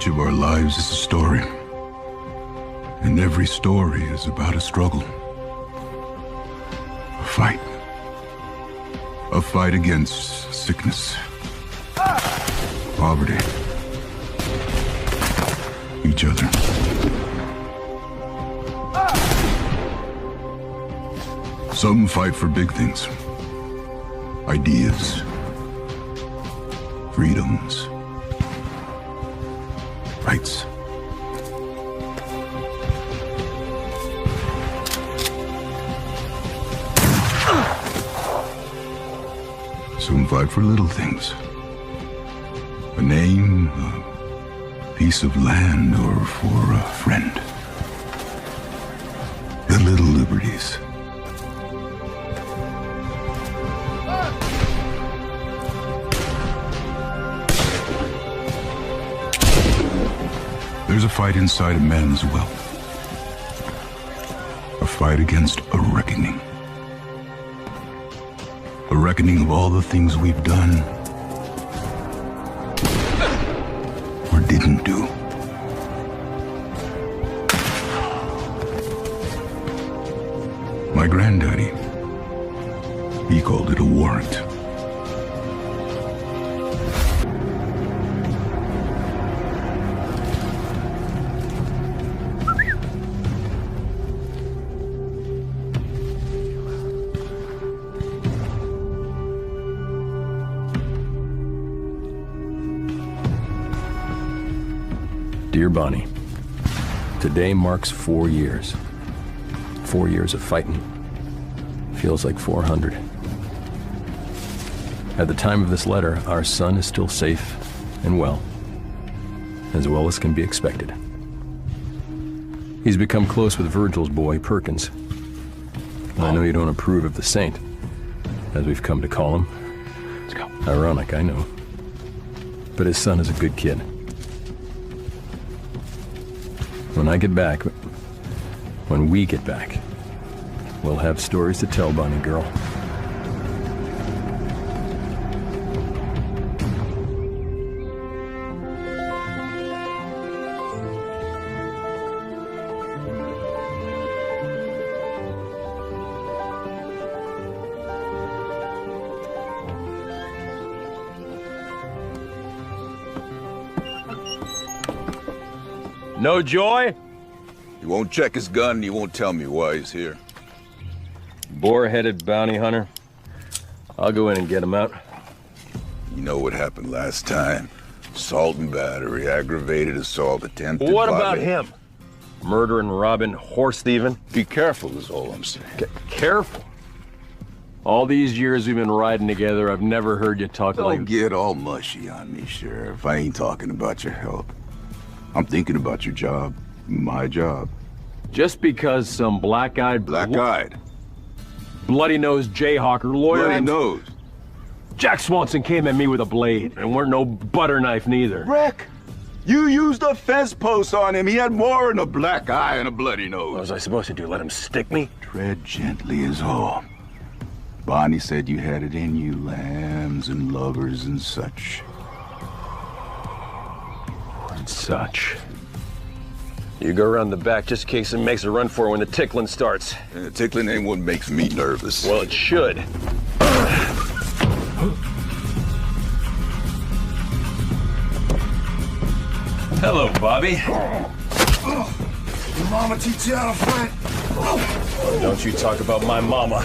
Each of our lives is a story. And every story is about a struggle. A fight. A fight against sickness. Poverty. Each other. Some fight for big things. Ideas. Freedoms. Rights. Some fight for little things. A name, a piece of land, or for a friend. The little liberties. There's a fight inside a man as well. A fight against a reckoning. A reckoning of all the things we've done or didn't do. My granddaddy, he called it a warrant. Dear Bonnie, today marks 4 years. 4 years of fighting. Feels like 400. At the time of this letter, our son is still safe and well as can be expected. He's become close with Virgil's boy, Perkins. And I know you don't approve of the Saint, as we've come to call him. Let's go. Ironic, I know. But his son is a good kid. When I get back, when we get back, we'll have stories to tell, Bonnie girl. No joy? He won't check his gun and he won't tell me why he's here. Boar-headed bounty hunter. I'll go in and get him out. You know what happened last time. Assault and battery, aggravated assault, attempted What about violation. him? Murdering, robbing, horse thieving? Be careful is all I'm saying. Careful. All these years we've been riding together, I've never heard you talk Don't like... get all mushy on me, Sheriff. I ain't talking about your health. I'm thinking about your job. My job. Just because some black-eyed... Black-eyed. Bloody-nosed jayhawker lawyer... Bloody nose. Jack Swanson came at me with a blade, and weren't no butter knife neither. Rick, you used a fence post on him. He had more than a black eye and a bloody What nose. was I supposed to do, let him stick me? Tread gently is all. Bonnie said you had it in you, lambs and lovers and such. And such. You go around the back just in case it makes a run for it when the tickling starts. And the tickling ain't what makes me nervous. Well, it should. Hello, Bobby. Your mama teach you how to fight? Don't you talk about my mama.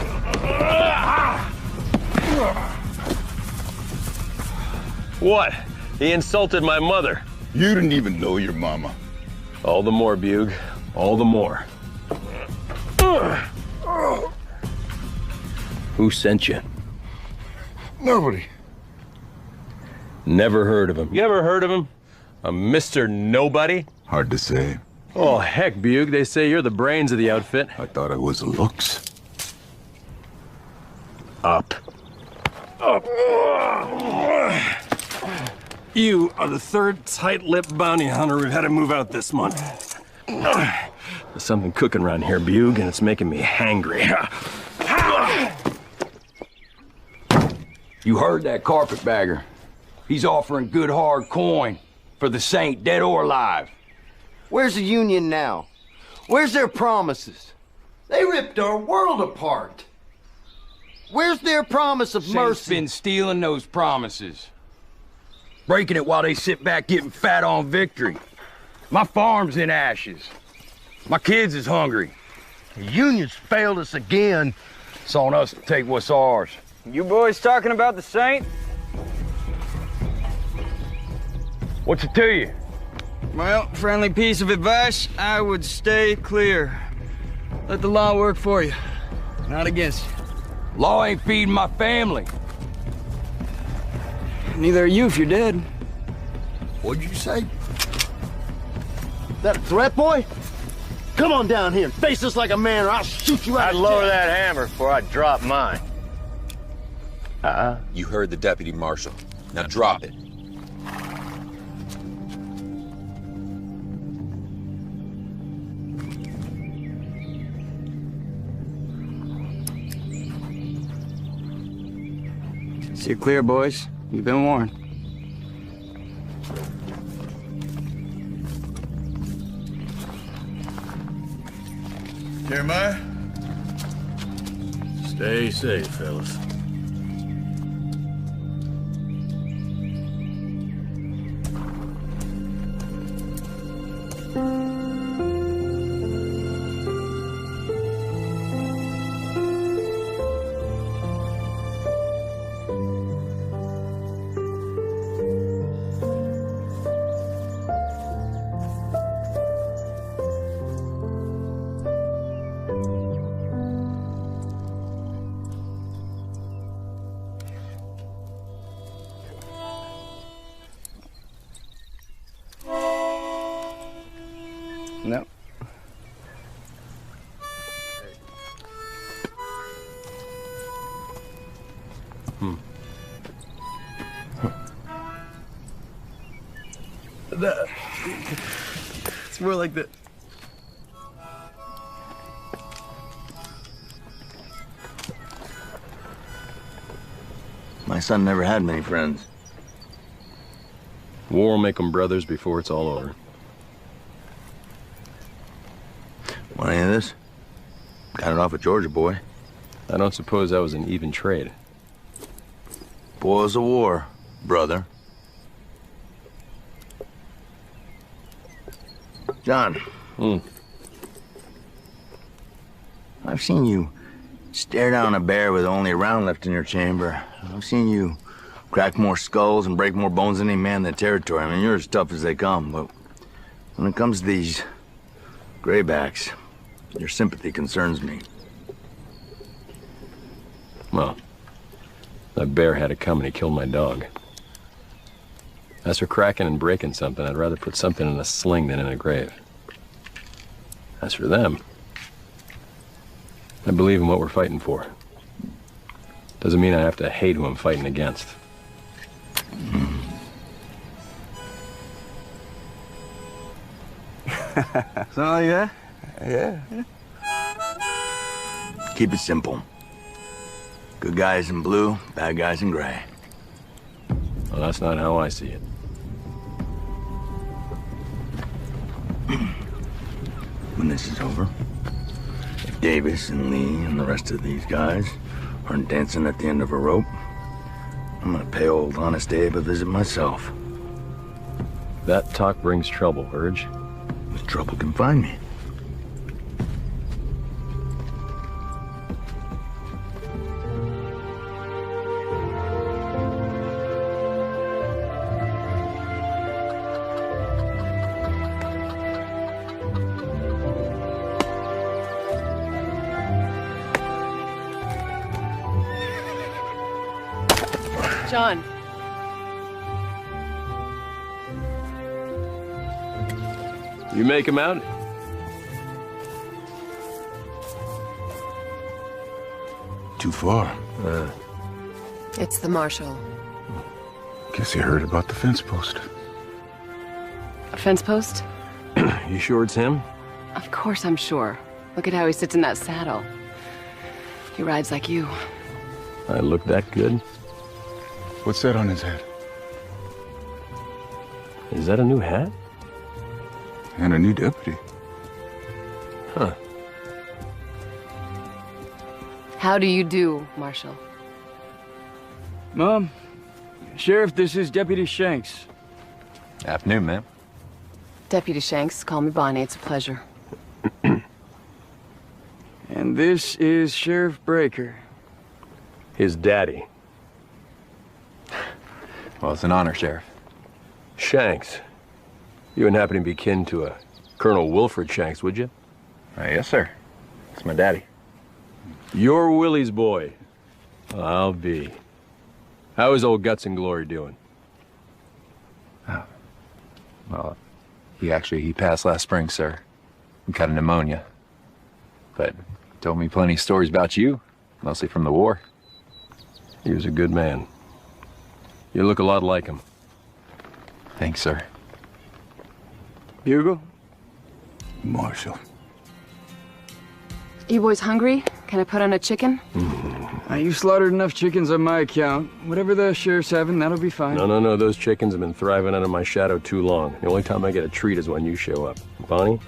What? He insulted my mother. You didn't even know your mama. All the more, Bug. All the more. Who sent you? Nobody. Never heard of him. You ever heard of him? A Mr. Nobody? Hard to say. Oh, heck, Bug. They say you're the brains of the outfit. I thought I was looks. Up. Up. You are the third tight-lipped bounty hunter we've had to move out this month. There's something cooking around here, Bug, and it's making me hangry. You heard that carpetbagger. He's offering good hard coin. For the Saint, dead or alive. Where's the Union now? Where's their promises? They ripped our world apart. Where's their promise of Saint's mercy? been stealing those promises. Breaking it while they sit back getting fat on victory. My farm's in ashes. My kids is hungry. The Union's failed us again. It's on us to take what's ours. You boys talking about the Saint? What's it to you? Well, friendly piece of advice, I would stay clear. Let the law work for you, not against you. Law ain't feeding my family. Neither are you if you're dead. What'd you say? That a threat, boy? Come on down here and face us like a man or I'll shoot you out. I'd lower that hammer before I drop mine. You heard the deputy marshal. Now drop it. See you clear, boys. You've been warned. Jeremiah? Stay safe, fellas. No. It's more like that. My son never had many friends. War will make them brothers before it's all over. Want any of this? Got it off a Georgia boy. I don't suppose that was an even trade. Boils of war, brother. John. I've seen you stare down a bear with only a round left in your chamber. I've seen you crack more skulls and break more bones than any man in the territory. I mean, you're as tough as they come, but when it comes to these graybacks, your sympathy concerns me. Well, that bear had it come and he killed my dog. As for cracking and breaking something, I'd rather put something in a sling than in a grave. As for them, I believe in what we're fighting for. Doesn't mean I have to hate who I'm fighting against. Something like that? Yeah. Keep it simple. Good guys in blue, bad guys in gray. Well, that's not how I see it. When this is over, if Davis and Lee and the rest of these guys aren't dancing at the end of a rope, I'm gonna pay old Honest Abe a visit myself. That talk brings trouble, Urge. If trouble can find me. John. You make him out? Too far. It's the marshal. Guess you heard about the fence post. A fence post? You sure it's him? Of course I'm sure. Look at how he sits in that saddle. He rides like you. I look that good? What's that on his head? Is that a new hat? And a new deputy. Huh. How do you do, Marshal? Mom, Sheriff, this is Deputy Shanks. Afternoon, ma'am. Deputy Shanks, call me Bonnie. It's a pleasure. And this is Sheriff Breaker. His daddy. Well, it's an honor, Sheriff. Shanks. You wouldn't happen to be kin to a Colonel Wilfred Shanks, would you? Yes, sir. It's my daddy. You're Willie's boy. I'll be. How is old Guts and Glory doing? Well, he passed last spring, sir. He caught a pneumonia. But told me plenty of stories about you, mostly from the war. He was a good man. You look a lot like him. Thanks, sir. Bugle? Marshal. You boys hungry? Can I put on a chicken? You slaughtered enough chickens on my account. Whatever the sheriff's having, that'll be fine. No. Those chickens have been thriving under my shadow too long. The only time I get a treat is when you show up. Bonnie,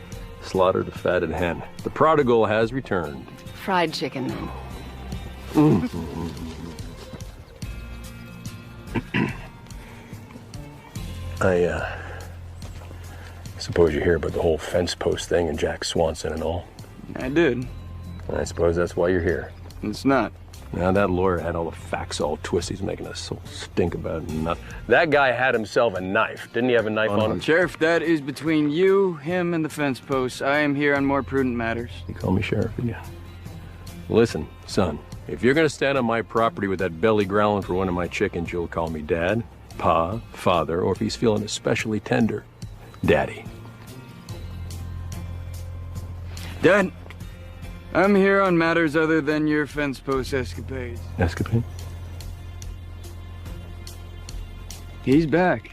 slaughtered a fatted hen. The prodigal has returned. Fried chicken, then. I suppose you hear about the whole fence post thing and Jack Swanson and all. I did. I suppose that's why you're here. It's not. Now, that lawyer had all the facts all twisted. He's making us so stink about nothing. That guy had himself a knife. Didn't he have a knife on him? Sheriff, that is between you, him, and the fence post. I am here on more prudent matters. You call me sheriff again. Listen, son, if you're gonna stand on my property with that belly growling for one of my chickens, you'll call me Dad, Pa, Father, or if he's feeling especially tender, Daddy. Dad, I'm here on matters other than your fence post escapades. Escapade? He's back.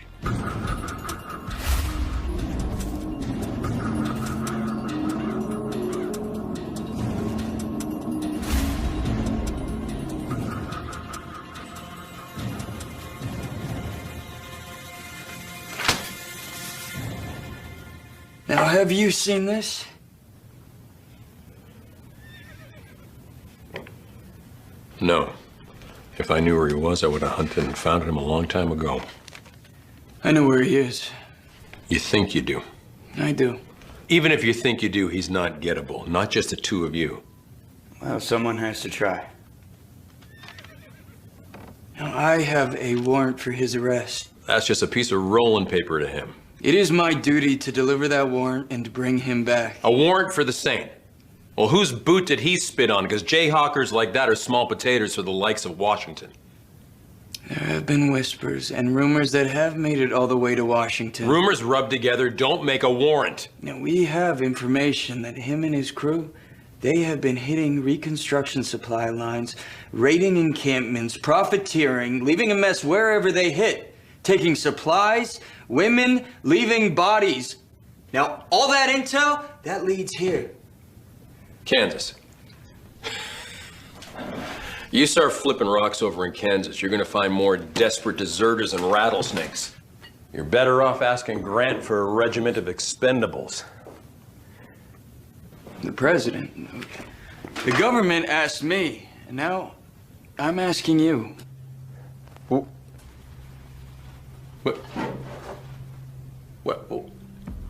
Now, have you seen this? No. If I knew where he was, I would have hunted and found him a long time ago. I know where he is. You think you do? I do. Even if you think you do, he's not gettable. Not just the two of you. Well, someone has to try. Now, I have a warrant for his arrest. That's just a piece of rolling paper to him. It is my duty to deliver that warrant and to bring him back. A warrant for the same. Well, whose boot did he spit on? Because jayhawkers like that are small potatoes for the likes of Washington. There have been whispers and rumors that have made it all the way to Washington. Rumors rubbed together don't make a warrant. Now, we have information that him and his crew, they have been hitting reconstruction supply lines, raiding encampments, profiteering, leaving a mess wherever they hit, taking supplies, women, leaving bodies. Now, all that intel, that leads here. Kansas. You start flipping rocks over in Kansas, you're gonna find more desperate deserters and rattlesnakes. You're better off asking Grant for a regiment of expendables. The president. The government asked me, and now I'm asking you. What? Well,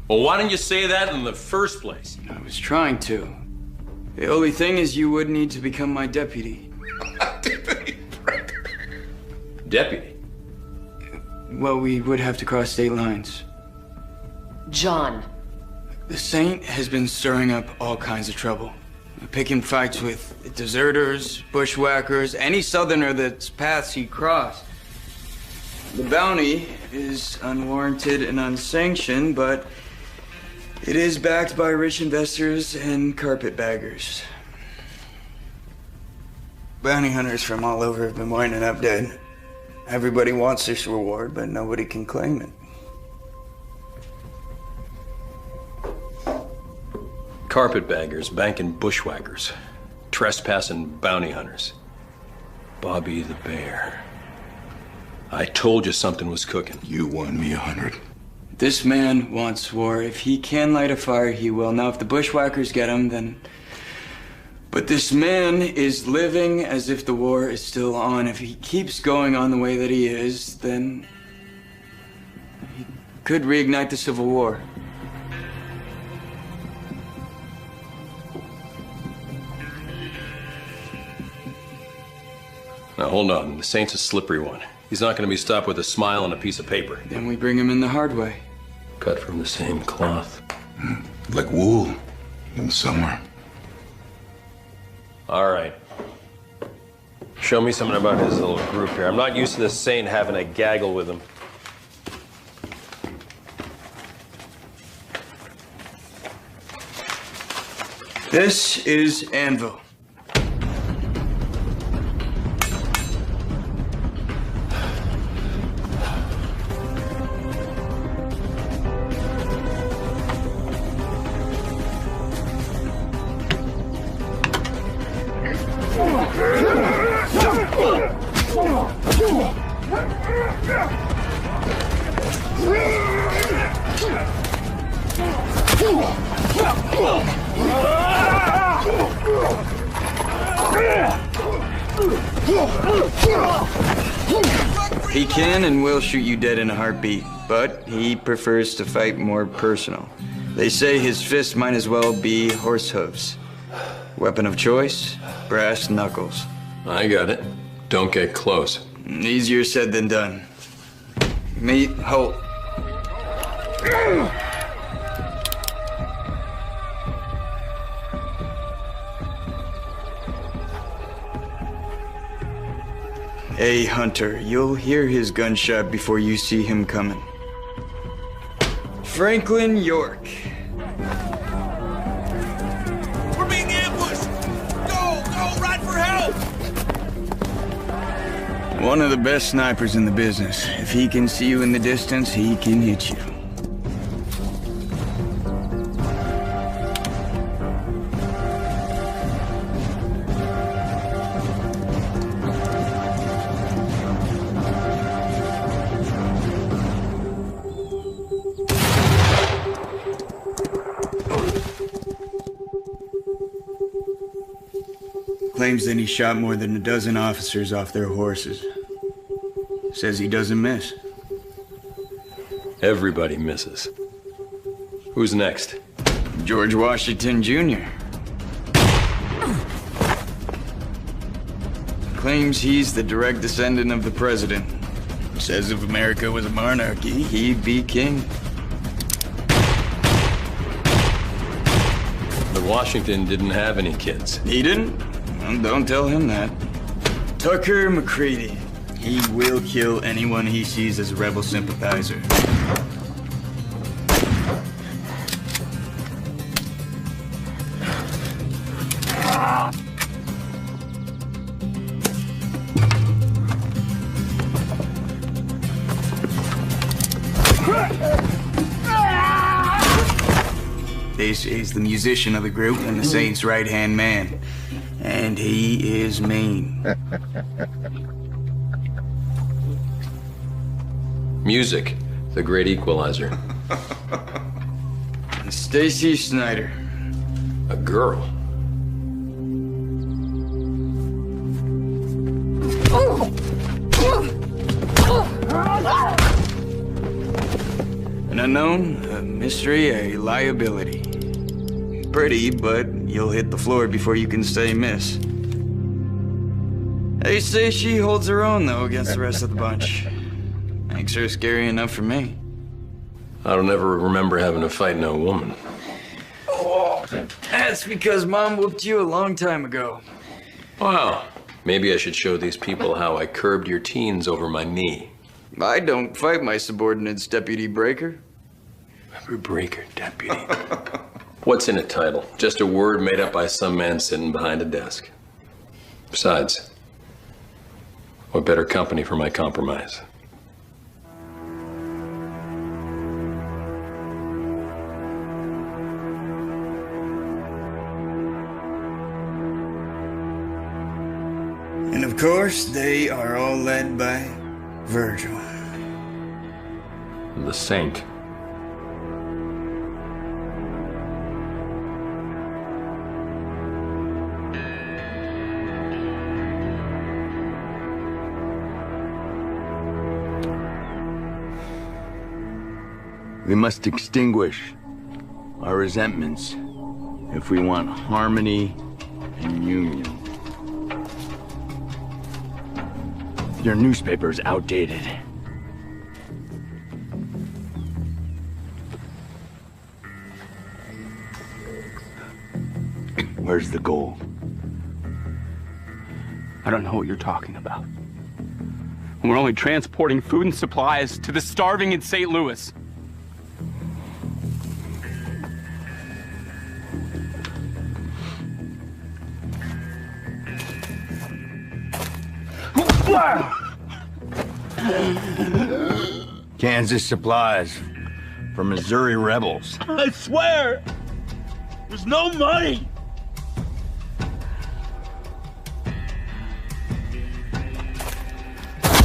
why didn't you say that in the first place? I was trying to. The only thing is you would need to become my deputy. Deputy? Well, we would have to cross state lines. John. The Saint has been stirring up all kinds of trouble. Picking fights with deserters, bushwhackers, any southerner that's paths he crossed. The bounty is unwarranted and unsanctioned, but it is backed by rich investors and carpetbaggers. Bounty hunters from all over have been winding up dead. Everybody wants this reward, but nobody can claim it. Carpetbaggers, banking bushwhackers, trespassing bounty hunters. Bobby the Bear. I told you something was cooking. You won me 100. This man wants war. If he can light a fire, he will. Now, if the bushwhackers get him, then... But this man is living as if the war is still on. If he keeps going on the way that he is, then... he could reignite the Civil War. Now, hold on. The Saint's a slippery one. He's not going to be stopped with a smile and a piece of paper. Then we bring him in the hard way. Cut from the same cloth. Like wool in summer. All right. Show me something about his little group here. I'm not used to this Saint having a gaggle with him. This is Anvil. He can and will shoot you dead in a heartbeat, but he prefers to fight more personal. They say his fist might as well be horse hooves. Weapon of choice, brass knuckles. I got it. Don't get close. Easier said than done. Meet Holt. A hunter. You'll hear his gunshot before you see him coming. Franklin York. We're being ambushed! Go! Go! Run for help! One of the best snipers in the business. If he can see you in the distance, he can hit you. Claims that he shot more than a dozen officers off their horses. Says he doesn't miss. Everybody misses. Who's next? George Washington Jr. Claims he's the direct descendant of the president. Says if America was a monarchy, he'd be king. But Washington didn't have any kids. He didn't? Well, don't tell him that. Tucker McCready. He will kill anyone he sees as a rebel sympathizer. This is the musician of the group and the Saint's right-hand man. And he is mean. Music, the great equalizer. Stacy Snyder. A girl. An unknown, a mystery, a liability. Pretty, but you'll hit the floor before you can say miss. They say she holds her own, though, against the rest of the bunch. Makes her scary enough for me. I don't ever remember having to fight no woman. Oh, that's because Mom whooped you a long time ago. Wow. Maybe I should show these people how I curbed your teens over my knee. I don't fight my subordinates, Deputy Breaker. Breaker, Deputy. What's in a title? Just a word made up by some man sitting behind a desk. Besides, what better company for my compromise? And of course, they are all led by Virgil. The Saint. We must extinguish our resentments if we want harmony and union. Your newspaper's outdated. Where's the gold? I don't know what you're talking about. We're only transporting food and supplies to the starving in St. Louis. Kansas supplies for Missouri rebels. I swear, there's no money.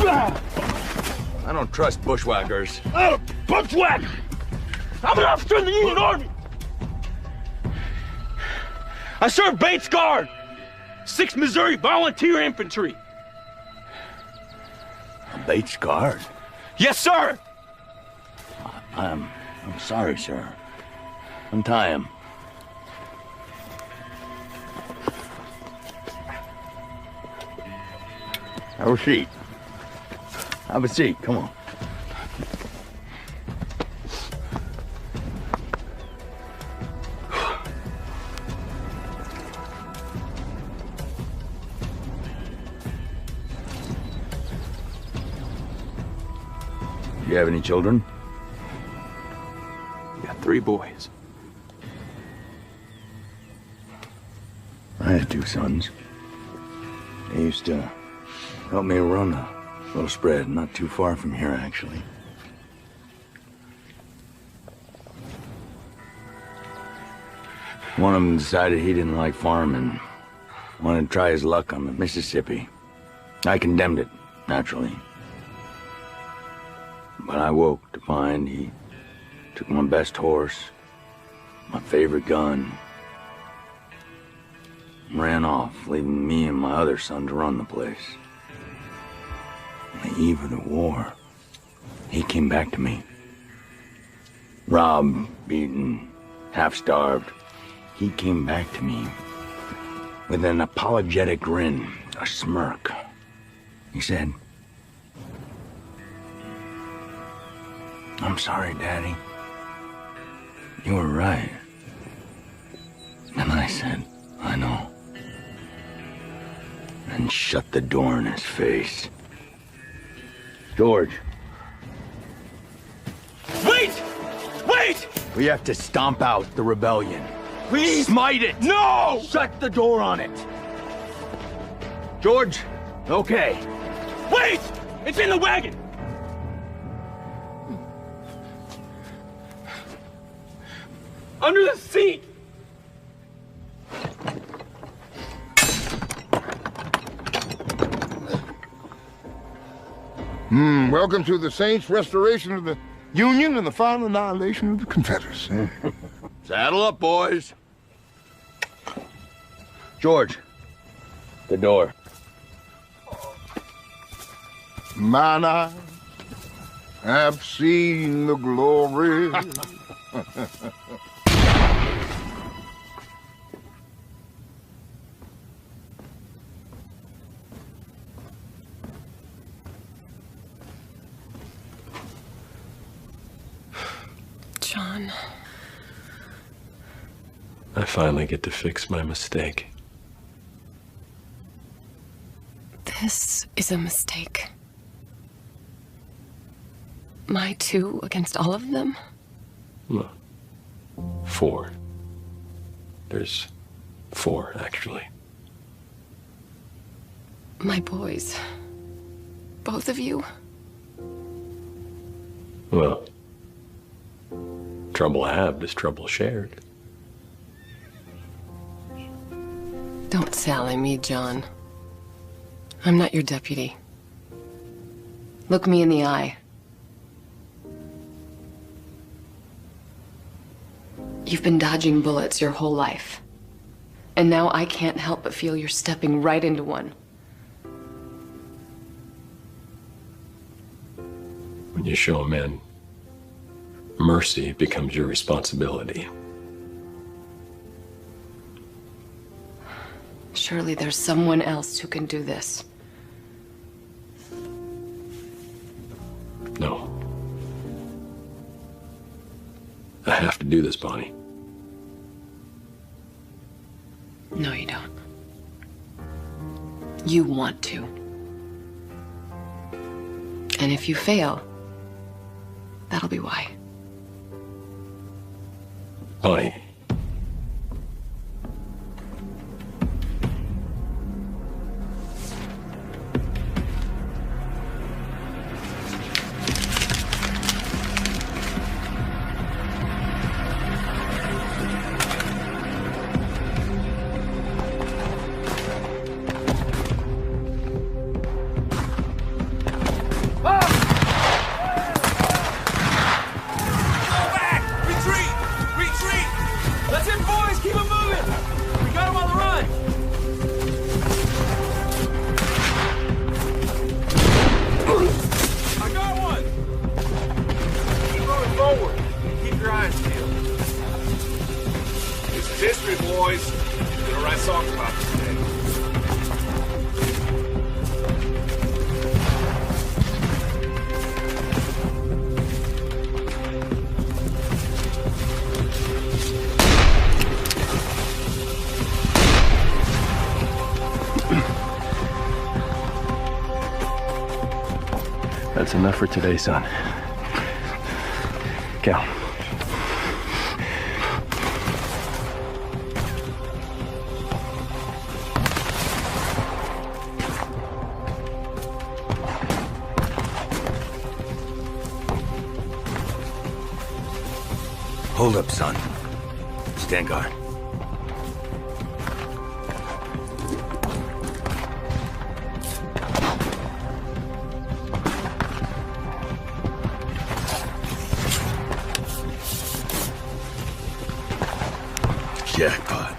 I don't trust bushwhackers. Oh, bushwhack! I'm an officer in the Union Army. I served Bates Guard, 6th Missouri Volunteer Infantry. Bates Guard? Yes, sir. I'm sorry, sir. Untie him. Have a seat. Have a seat, come on. You have any children? We got 3 boys. I had 2 sons. They used to help me run a little spread not too far from here, actually. One of them decided he didn't like farming, wanted to try his luck on the Mississippi. I condemned it, naturally. But I woke to find he took my best horse, my favorite gun, and ran off, leaving me and my other son to run the place. On the eve of the war, he came back to me. Robbed, beaten, half-starved. He came back to me with an apologetic grin, a smirk. He said, "I'm sorry, Daddy. You were right." And I said, "I know." And shut the door in his face. George. Wait! Wait! We have to stomp out the rebellion. Please! Smite it! No! Shut the door on it! George, okay. Wait! It's in the wagon! Under the seat! Welcome to the Saints' restoration of the Union and the final annihilation of the Confederacy. Saddle up, boys. George, the door. Mine eyes have seen the glory. John. I finally get to fix my mistake. This is a mistake. My 2 against all of them? No. 4. There's 4, actually. My boys. Both of you? Well, trouble halved is trouble shared. Don't sally me, John. I'm not your deputy. Look me in the eye. You've been dodging bullets your whole life. And now I can't help but feel you're stepping right into one. When you show a man mercy becomes your responsibility. Surely there's someone else who can do this. No. I have to do this, Bonnie. No, you don't. You want to. And if you fail, that'll be why. Bonnie. That's enough for today, son. Cal. Hold up, son. Stand guard. Jackpot.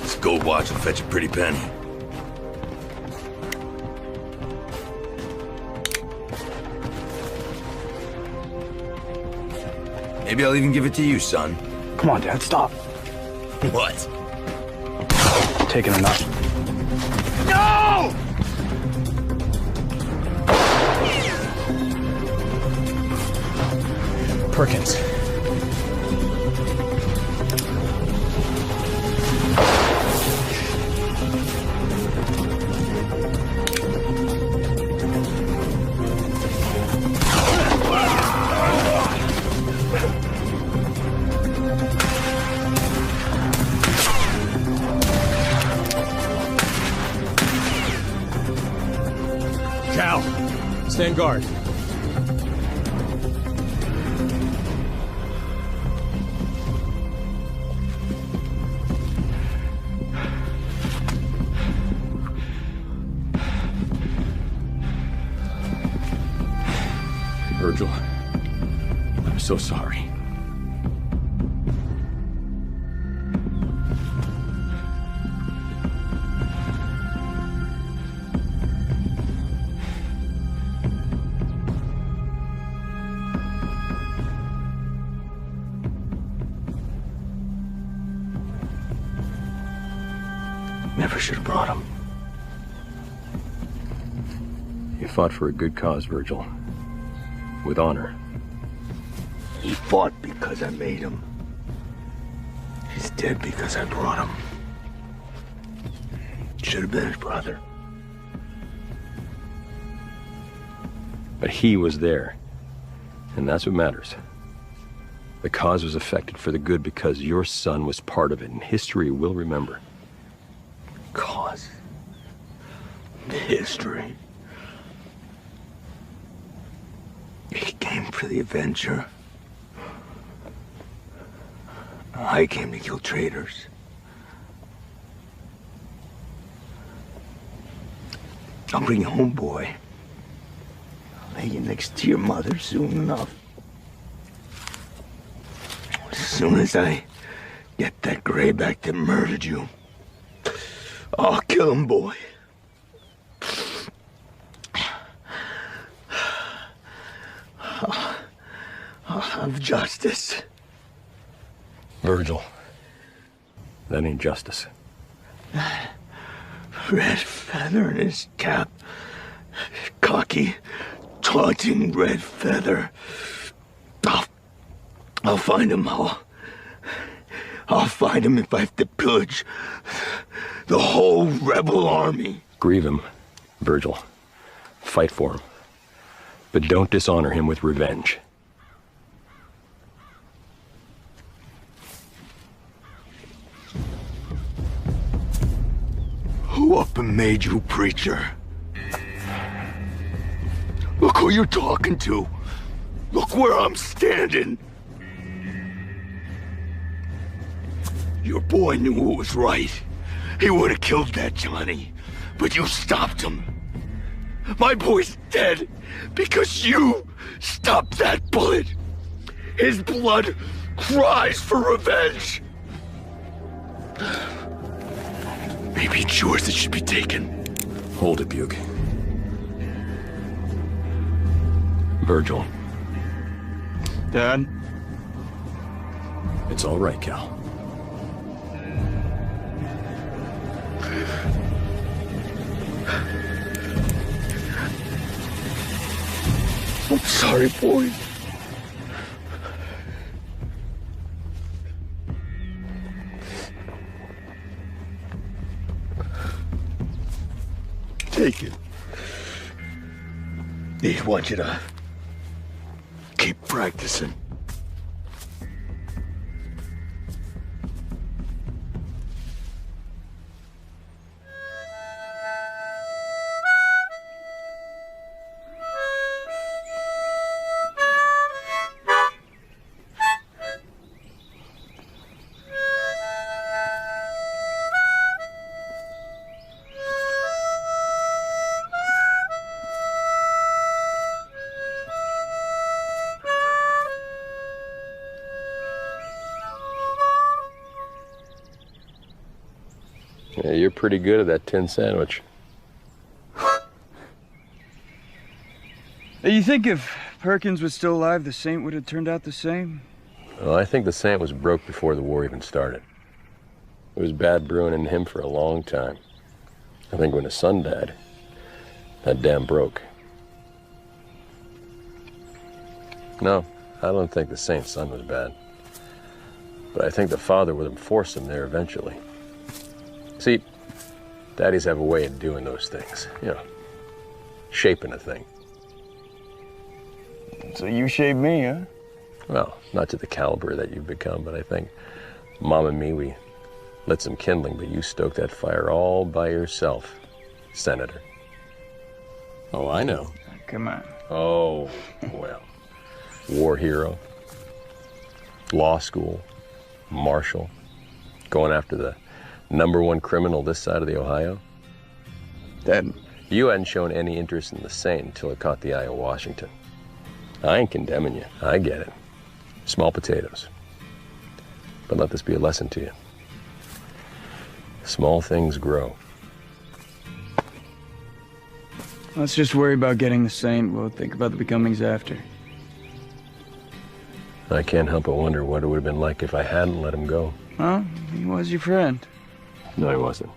This gold watch will fetch a pretty penny. Maybe I'll even give it to you, son. Come on, Dad, stop. What? Taking enough. No! Perkins. Cal, stand guard. Virgil, I'm so sorry. Never should have brought him. You fought for a good cause, Virgil. With honor. He fought because I made him. He's dead because I brought him. Should have been his brother. But he was there. And that's what matters. The cause was affected for the good because your son was part of it, and history will remember. Cause. History. He came for the adventure. I came to kill traitors. I'll bring you home, boy. I'll lay you next to your mother soon enough. As soon as I get that grayback that murdered you, I'll kill him, boy. I'll have justice. Virgil, that ain't justice. Red feather in his cap. Cocky, taunting red feather. I'll find him. I'll find him if I have to pillage the whole rebel army. Grieve him, Virgil. Fight for him. But don't dishonor him with revenge. Who up and made you preacher? Look who you're talking to. Look where I'm standing. Your boy knew what was right. He would have killed that Johnny, but you stopped him. My boy's dead because you stopped that bullet. His blood cries for revenge. Maybe it's yours that should be taken. Hold it, Buke. Virgil. Dad? It's all right, Cal. I'm sorry, boy. Take it. They want you to keep practicing. Yeah, you're pretty good at that tin sandwich. You think if Perkins was still alive, the Saint would have turned out the same? Well, I think the Saint was broke before the war even started. It was bad brewing in him for a long time. I think when his son died, that dam broke. No, I don't think the Saint's son was bad. But I think the father would have forced him there eventually. See, daddies have a way of doing those things, you know, shaping a thing. So you shaped me, huh? Well, not to the caliber that you've become, but I think Mom and me, we lit some kindling, but you stoked that fire all by yourself, Senator. Oh, I know. Come on. Oh, well. War hero, law school, marshal, going after the #1 criminal this side of the Ohio. Dad. You hadn't shown any interest in the Saint until it caught the eye of Washington. I ain't condemning you. I get it. Small potatoes. But let this be a lesson to you. Small things grow. Let's just worry about getting the Saint. We'll think about the becomings after. I can't help but wonder what it would have been like if I hadn't let him go. Well, he was your friend. No, he wasn't.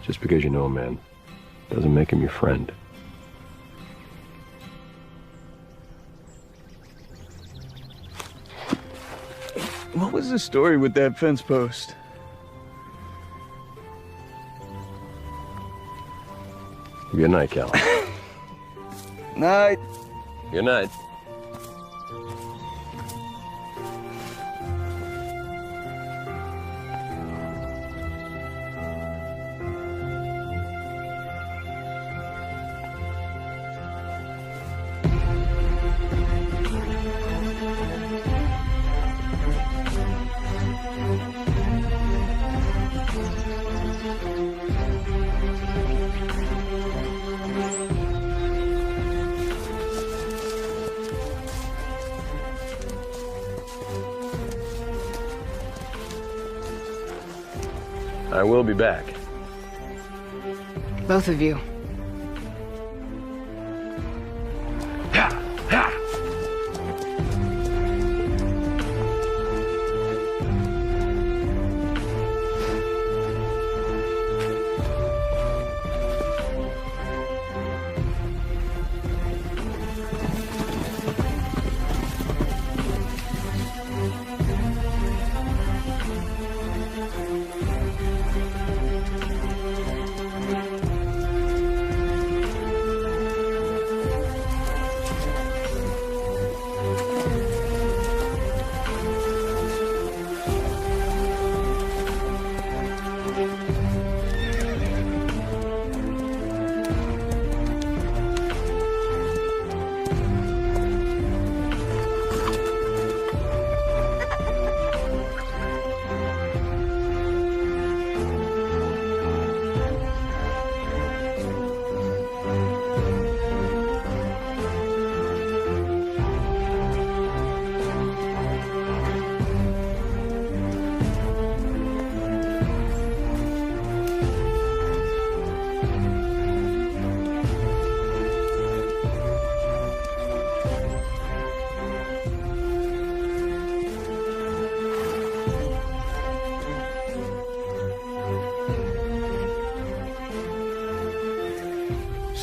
Just because you know a man doesn't make him your friend. What was the story with that fence post? Good night, Cal. Night. Good night. I will be back. Both of you.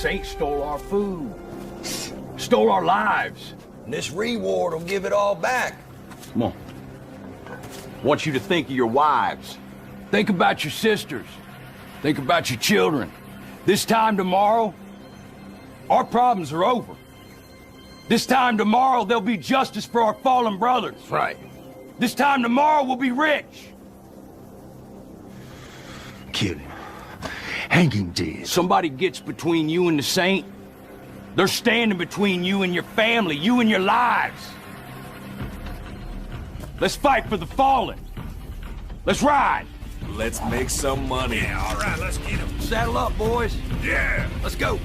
Saint stole our food, stole our lives. And this reward will give it all back. Come on. I want you to think of your wives. Think about your sisters. Think about your children. This time tomorrow, our problems are over. This time tomorrow, there'll be justice for our fallen brothers. Right. This time tomorrow, we'll be rich. Kill him. Hang him dead. Somebody gets between you and the Saint, they're standing between you and your family, you and your lives. Let's fight for the fallen. Let's ride. Let's make some money. Yeah, all right, let's get him. Saddle up, boys. Yeah. Let's go.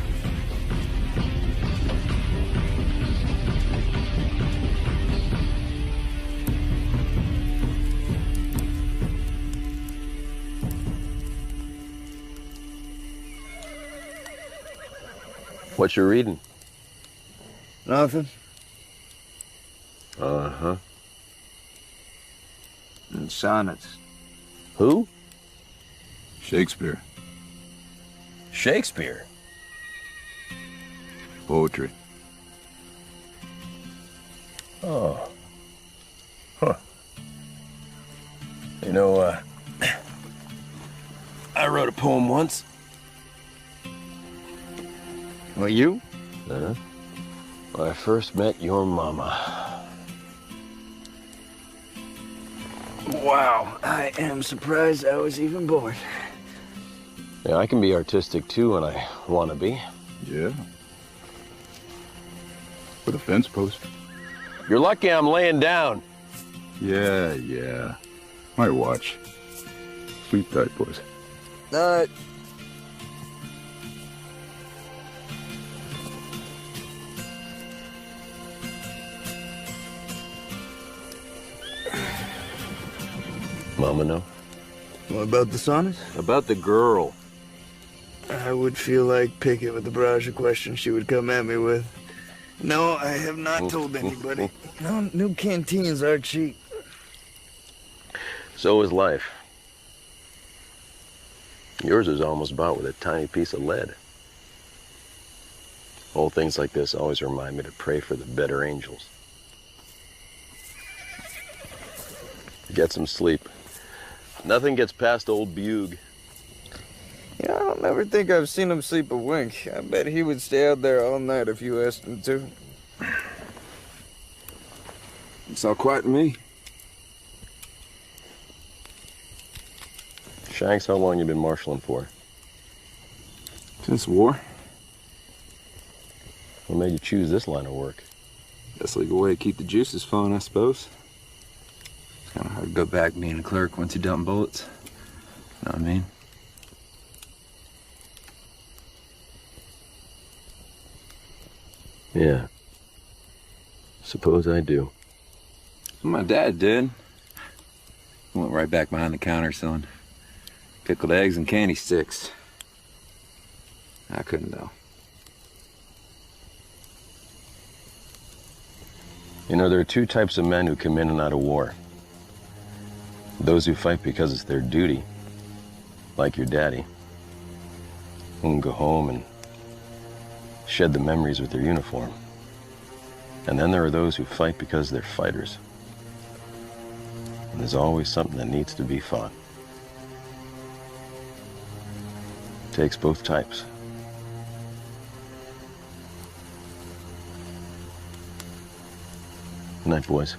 What you reading? Nothing. Uh-huh. And sonnets. Who? Shakespeare. Shakespeare? Poetry. Oh. Huh. You know, I wrote a poem once. Well, you? When I first met your mama. Wow, I am surprised I was even born. Yeah, I can be artistic too when I want to be. Yeah. Put a fence post. You're lucky I'm laying down. Yeah. My watch. Sleep tight, boys. Mama know? What about the sonnet? About the girl. I would feel like Pickett with the barrage of questions she would come at me with. No, I have not told anybody. No, new canteens are cheap. So is life. Yours is almost bought with a tiny piece of lead. Old things like this always remind me to pray for the better angels. Get some sleep. Nothing gets past old Bug. Yeah, I don't ever think I've seen him sleep a wink. I bet he would stay out there all night if you asked him to. It's all quiet to me. Shanks, how long you been marshalling for? Since war. What made you choose this line of work? Best legal way to keep the juices flowing, I suppose. It's kind of hard to go back being a clerk once you dump bullets. Know what I mean? Yeah. Suppose I do. My dad did. He went right back behind the counter selling pickled eggs and candy sticks. I couldn't, though. You know, there are two types of men who come in and out of war. Those who fight because it's their duty, like your daddy, who can go home and shed the memories with their uniform. And then there are those who fight because they're fighters. And there's always something that needs to be fought. It takes both types. Good night, boys.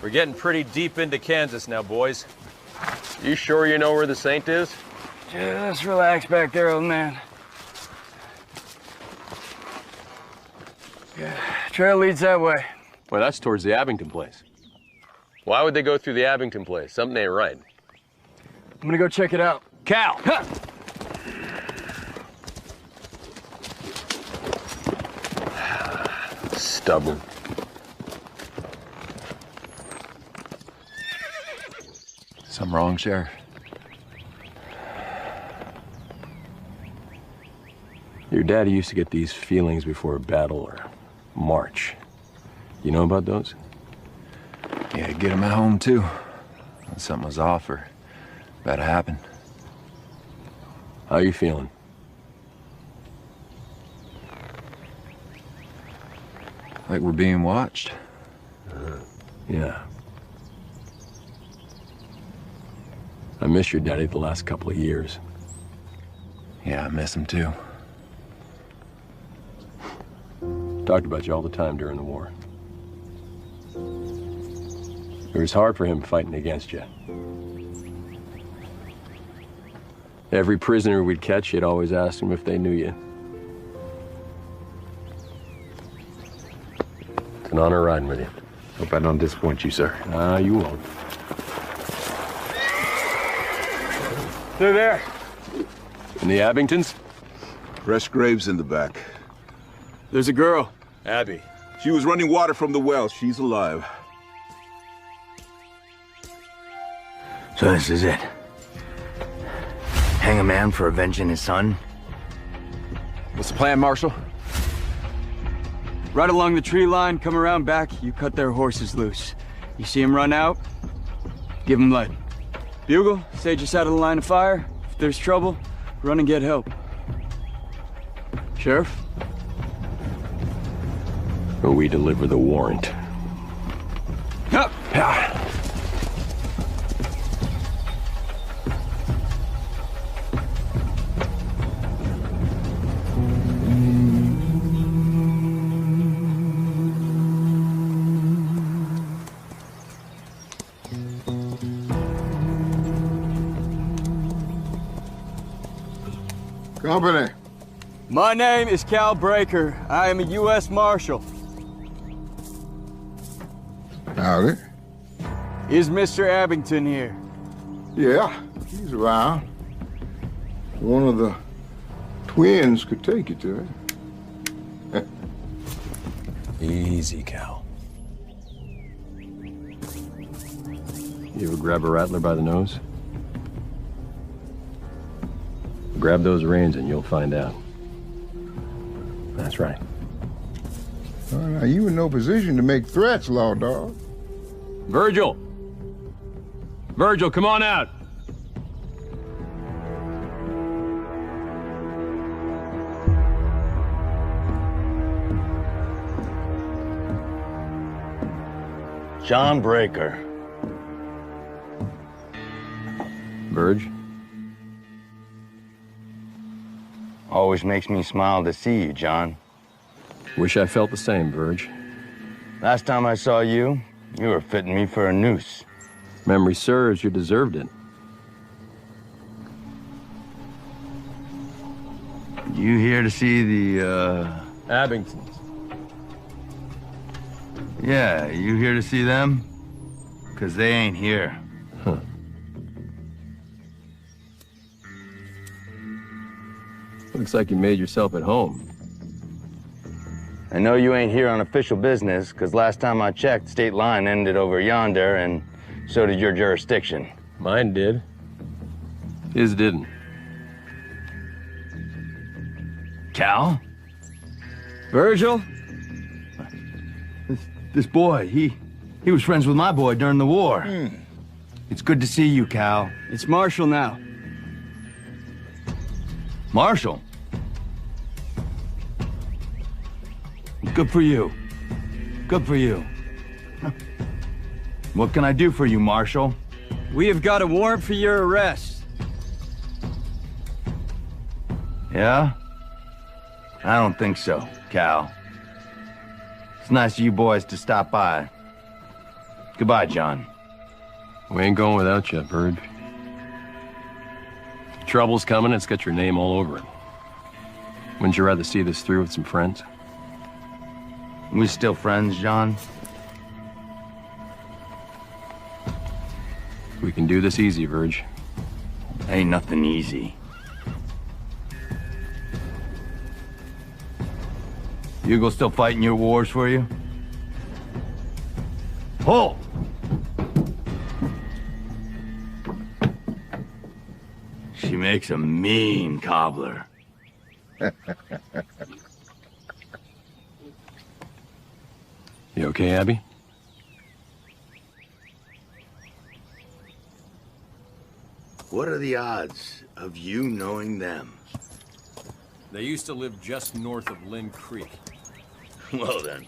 We're getting pretty deep into Kansas now, boys. You sure you know where the Saint is? Just relax back there, old man. Trail leads that way. Well, that's towards the Abington place. Why would they go through the Abington place? Something ain't right. I'm gonna go check it out. Cal! Huh. Stubborn. Something wrong, Sheriff? Your daddy used to get these feelings before a battle or march. You know about those? Yeah, get him at home, too. When something was off or about to happen. How you feeling? Like we're being watched? Yeah. I miss your daddy the last couple of years. Yeah, I miss him, too. Talked about you all the time during the war. It was hard for him fighting against you. Every prisoner we'd catch, you'd always ask them if they knew you. It's an honor riding with you. Hope I don't disappoint you, sir. You won't. They're there. In the Abingtons? Fresh graves in the back. There's a girl. Abby. She was running water from the well. She's alive. So this is it. Hang a man for avenging his son? What's the plan, Marshal? Right along the tree line, come around back, you cut their horses loose. You see them run out, give them lead. Bugle, stay just out of the line of fire. If there's trouble, run and get help. Sheriff? Or we deliver the warrant. Up! Company. My name is Cal Breaker. I am a U.S. Marshal. Howdy. Is Mr. Abington here? Yeah, he's around. One of the twins could take you to it. Easy, Cal. You ever grab a rattler by the nose? Grab those reins and you'll find out. That's right. Well, now, you in no position to make threats, Law Dog. Virgil! Virgil, come on out! John Breaker. Verge? Always makes me smile to see you, John. Wish I felt the same, Verge. Last time I saw you, you were fitting me for a noose. Memory serves, you deserved it. You here to see the, Abingtons. Yeah, you here to see them? 'Cause they ain't here. Huh. Looks like you made yourself at home. I know you ain't here on official business, 'cause last time I checked, state line ended over yonder, and so did your jurisdiction. Mine did. His didn't. Cal? Virgil? This boy, he was friends with my boy during the war. It's good to see you, Cal. It's Marshall now. Marshall? Good for you. Good for you. What can I do for you, Marshall? We have got a warrant for your arrest. Yeah? I don't think so, Cal. It's nice of you boys to stop by. Goodbye, John. We ain't going without you, Bird. Trouble's coming, it's got your name all over it. Wouldn't you rather see this through with some friends? We still friends, John? We can do this easy, Verge. Ain't nothing easy. Hugo still fighting your wars for you? Pull! She makes a mean cobbler. You okay, Abby? What are the odds of you knowing them? They used to live just north of Lynn Creek. Well then,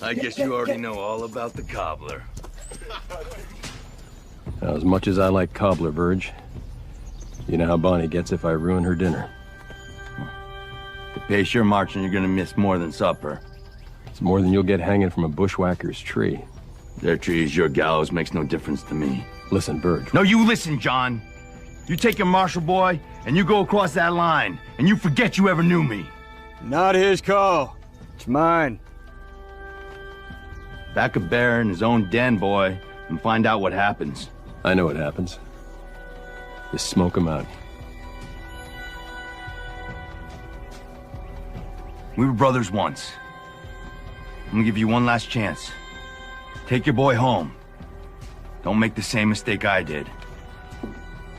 I guess you already know all about the cobbler. Now, as much as I like cobbler, Verge, you know how Bonnie gets if I ruin her dinner. The pace you're marching, you're gonna miss more than supper. It's more than you'll get hanging from a bushwhacker's tree. Their tree is your gallows, makes no difference to me. Listen, Verge. No, you listen, John. You take your marshal boy, and you go across that line, and you forget you ever knew me. Not his call. It's mine. Back a bear in his own den, boy, and find out what happens. I know what happens. Just smoke him out. We were brothers once. I'm gonna give you one last chance. Take your boy home. Don't make the same mistake I did.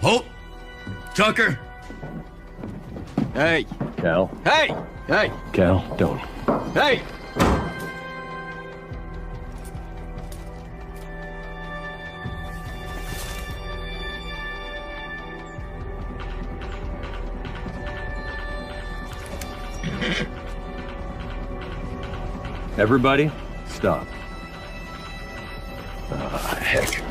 Holt! Tucker! Hey! Cal. Hey! Hey! Cal, don't. Hey! Everybody, stop. Ah, heck.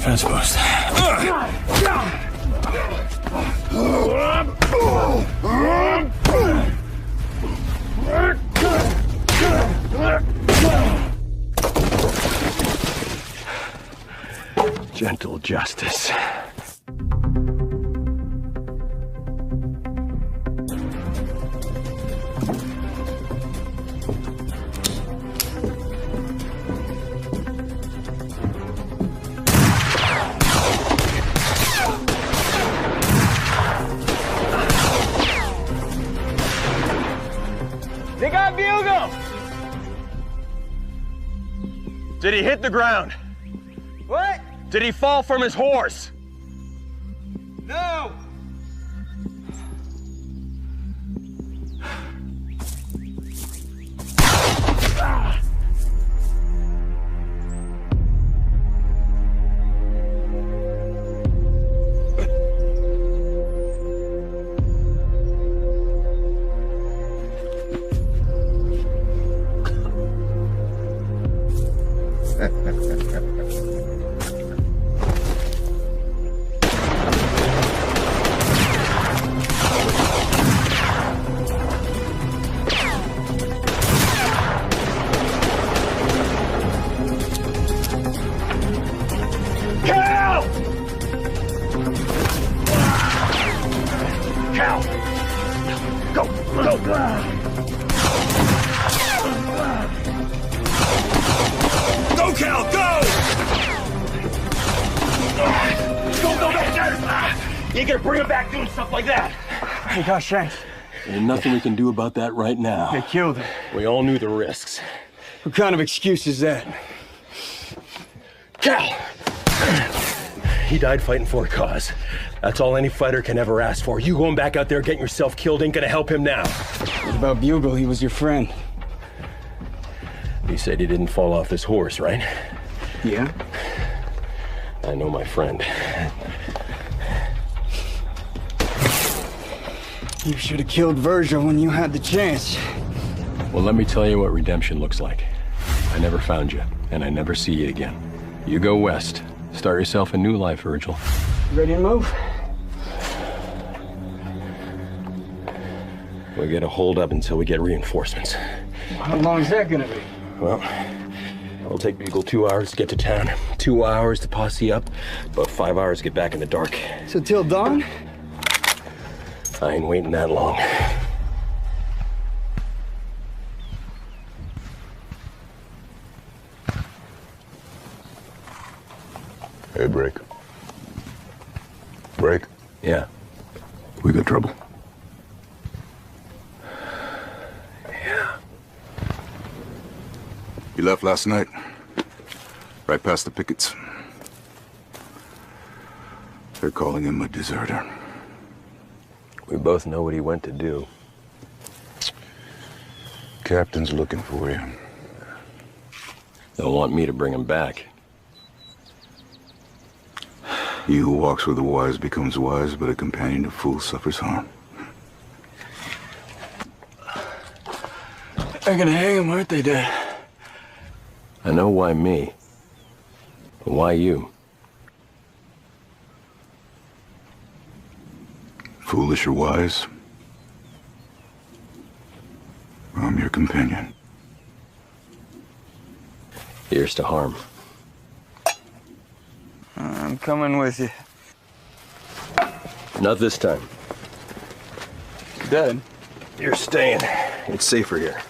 Fence post. Gentle justice. They got Bugle! Did he hit the ground? What? Did he fall from his horse? No! Ah! Go, Cal, go! You ain't gonna bring him back doing stuff like that. Hey, gosh, Shanks. There's nothing we can do about that right now. They killed him. We all knew the risks. What kind of excuse is that? Cal! He died fighting for a cause. That's all any fighter can ever ask for. You going back out there getting yourself killed ain't gonna help him now. What about Bugle? He was your friend. You said he didn't fall off his horse, right? Yeah? I know my friend. You should have killed Virgil when you had the chance. Well, let me tell you what redemption looks like. I never found you, and I never see you again. You go west. Start yourself a new life, Virgil. Ready to move? We'll get a hold up until we get reinforcements. How long is that gonna be? Well, it'll take Bugle 2 hours to get to town, 2 hours to posse up, about 5 hours to get back in the dark. So till dawn? I ain't waiting that long. Hey, Break. Break? Yeah. We got trouble. Yeah. He left last night. Right past the pickets. They're calling him a deserter. We both know what he went to do. Captain's looking for you. They'll want me to bring him back. He who walks with the wise becomes wise, but a companion of fools suffers harm. They're gonna hang him, aren't they, Dad? I know why me. But why you? Foolish or wise, I'm your companion. Here's to harm. I'm coming with you. Not this time. Dad? You're staying. It's safer here.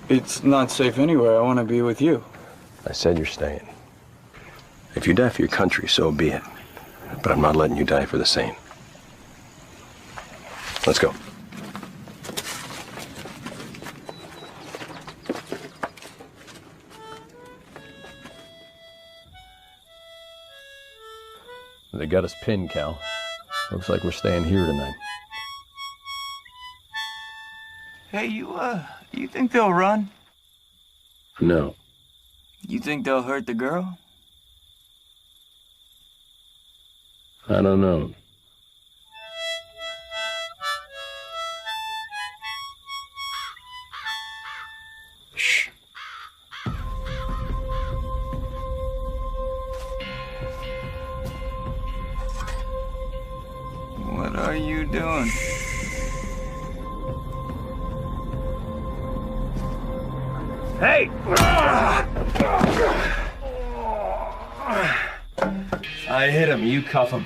It's not safe anywhere. I want to be with you. I said you're staying. If you die for your country, so be it. But I'm not letting you die for the sane. Let's go. They got us pinned, Cal. Looks like we're staying here tonight. Hey, you think they'll run? No. You think they'll hurt the girl? I don't know. Shh. What are you doing? Hey! I hit him, you cuff him.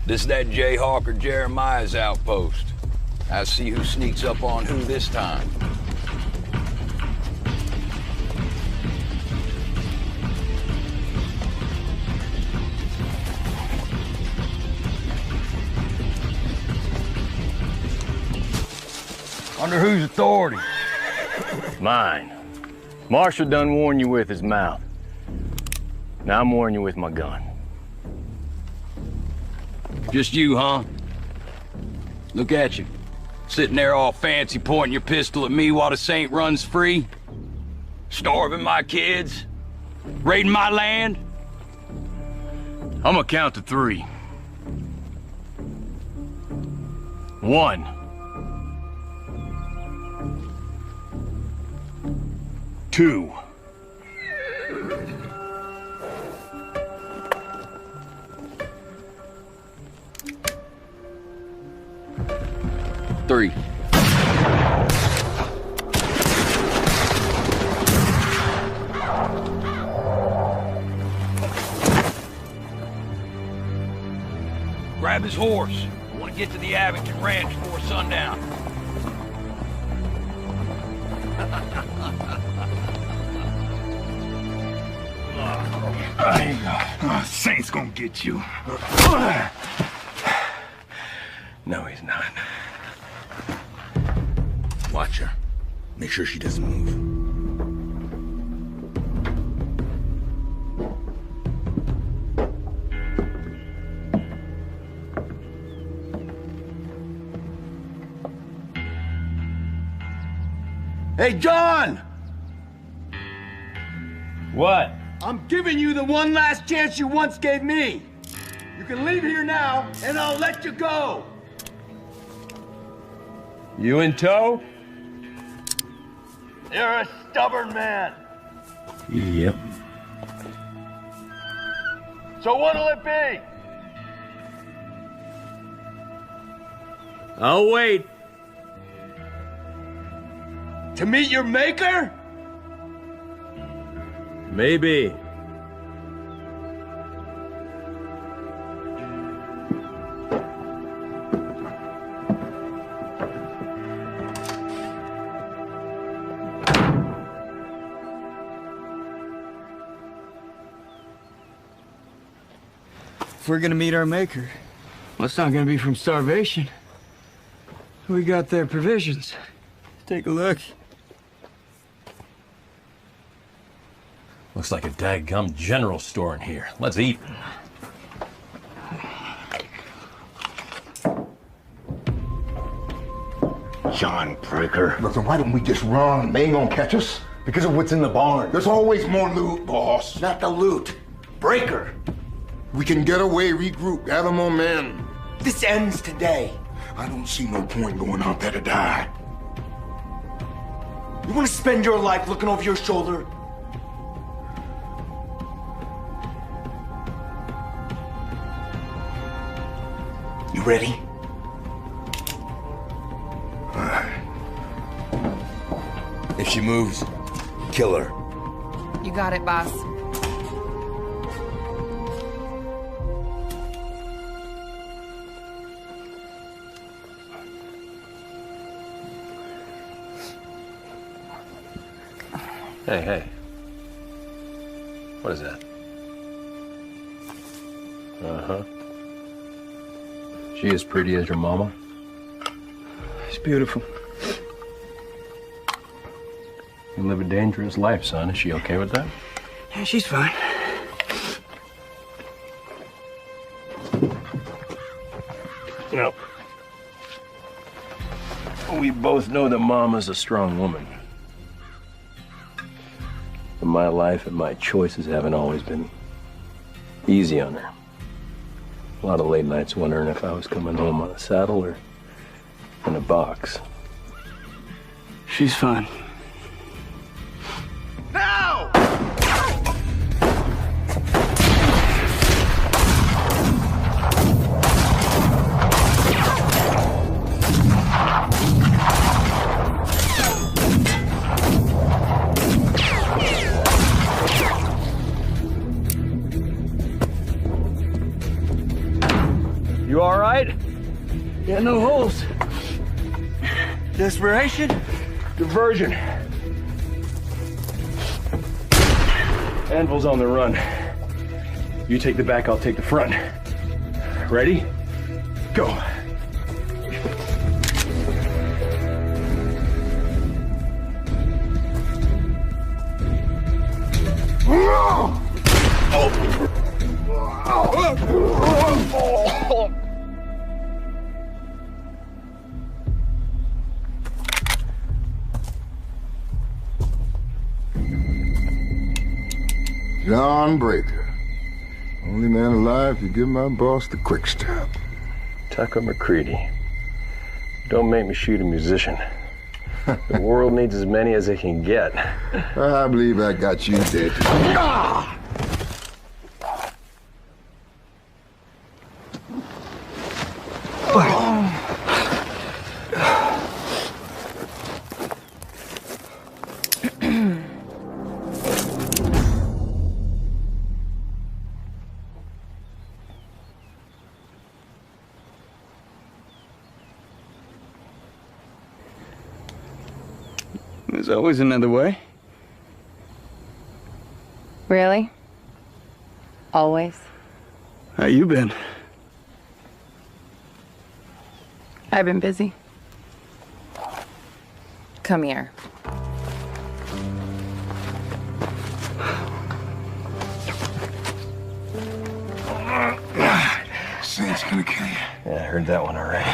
This that Jayhawker Jeremiah's outpost. I see who sneaks up on who this time. Under whose authority? Mine. Marshall done warned you with his mouth. Now I'm warning you with my gun. Just you, huh? Look at you. Sitting there all fancy pointing your pistol at me while the Saint runs free. Starving my kids. Raiding my land. I'm gonna count to 3. 1. 2. 3. Grab his horse. I want to get to the Abington Ranch before sundown. There you go. Saint's gonna get you. No, he's not. Watch her. Make sure she doesn't move. Hey, John! What? I'm giving you the one last chance you once gave me. You can leave here now, and I'll let you go. You in tow? You're a stubborn man. Yep. So what'll it be? I'll wait. To meet your maker? Maybe. If we're gonna meet our maker, well, it's not gonna be from starvation. We got their provisions. Take a look. Looks like a daggum general store in here. Let's eat. John Breaker. Listen, why don't we just run? They ain't gonna catch us. Because of what's in the barn. There's always more loot, boss. Not the loot. Breaker. We can get away, regroup, gather more men. This ends today. I don't see no point going out there to die. You want to spend your life looking over your shoulder? You ready? All right. If she moves, kill her. You got it, boss. Hey, hey. What is that? Uh-huh. She as pretty as your mama? She's beautiful. You live a dangerous life, son. Is she okay with that? Yeah, she's fine. No. We both know that Mama's a strong woman. But my life and my choices haven't always been easy on her. A lot of late nights wondering if I was coming home on a saddle or in a box. She's fine. Now! You all right? Yeah, no holes. Desperation? Diversion. Anvil's on the run. You take the back, I'll take the front. Ready? Go. John Breaker. Only man alive to give my boss the quick step. Tucker McCready. Don't make me shoot a musician. The world needs as many as it can get. I believe I got you dead. Ah! There's always another way. Really? Always? How you been? I've been busy. Come here. Saint's gonna kill you. Yeah, I heard that one already.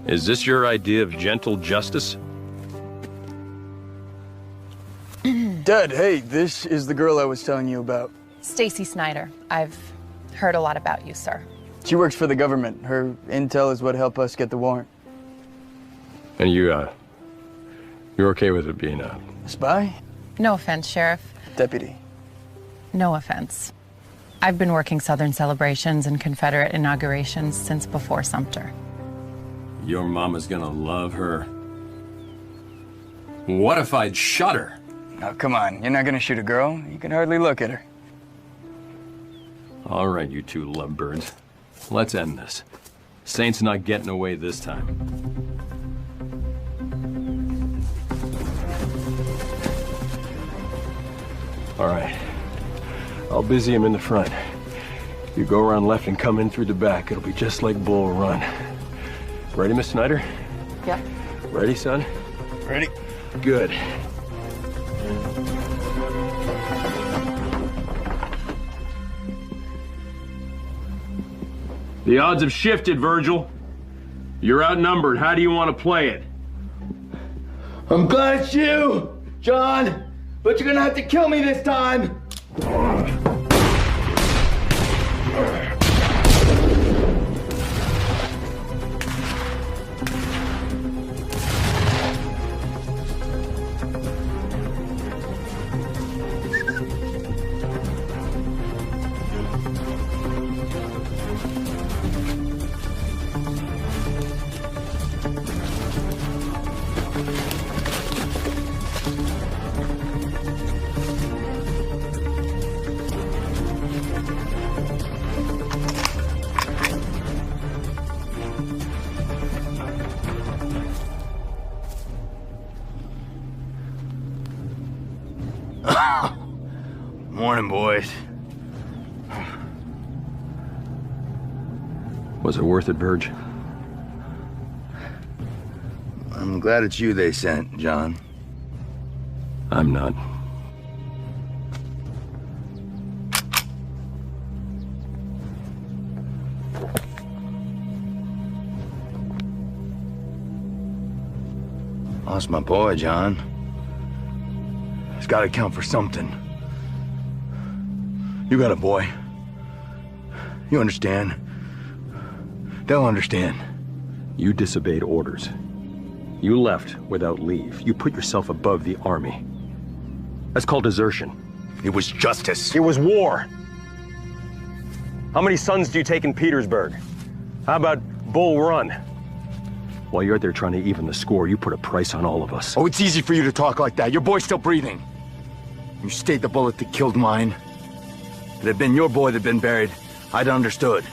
Is this your idea of gentle justice? Dad, hey, this is the girl I was telling you about. Stacy Snyder. I've heard a lot about you, sir. She works for the government. Her intel is what helped us get the warrant. And you're okay with it being a spy? No offense, Sheriff. Deputy. No offense. I've been working Southern celebrations and Confederate inaugurations since before Sumter. Your mama's gonna love her. What if I'd shot her? Oh, come on. You're not gonna shoot a girl. You can hardly look at her. All right, you two lovebirds. Let's end this. Saint's not getting away this time. All right. I'll busy him in the front. You go around left and come in through the back. It'll be just like Bull Run. Ready, Miss Snyder? Yep. Ready, son? Ready. Good. The odds have shifted, Virgil. You're outnumbered. How do you want to play it? I'm glad it's you, John, but you're gonna have to kill me this time. Morning, boys. Was it worth it, Verge? I'm glad it's you they sent, John. I'm not. Lost my boy, John. It's gotta count for something. You got a boy. You understand. They'll understand. You disobeyed orders. You left without leave. You put yourself above the army. That's called desertion. It was justice. It was war. How many sons do you take in Petersburg? How about Bull Run? While you're there trying to even the score, you put a price on all of us. Oh, it's easy for you to talk like that. Your boy's still breathing. You stayed the bullet that killed mine. If it had been your boy that'd been buried, I'd understood.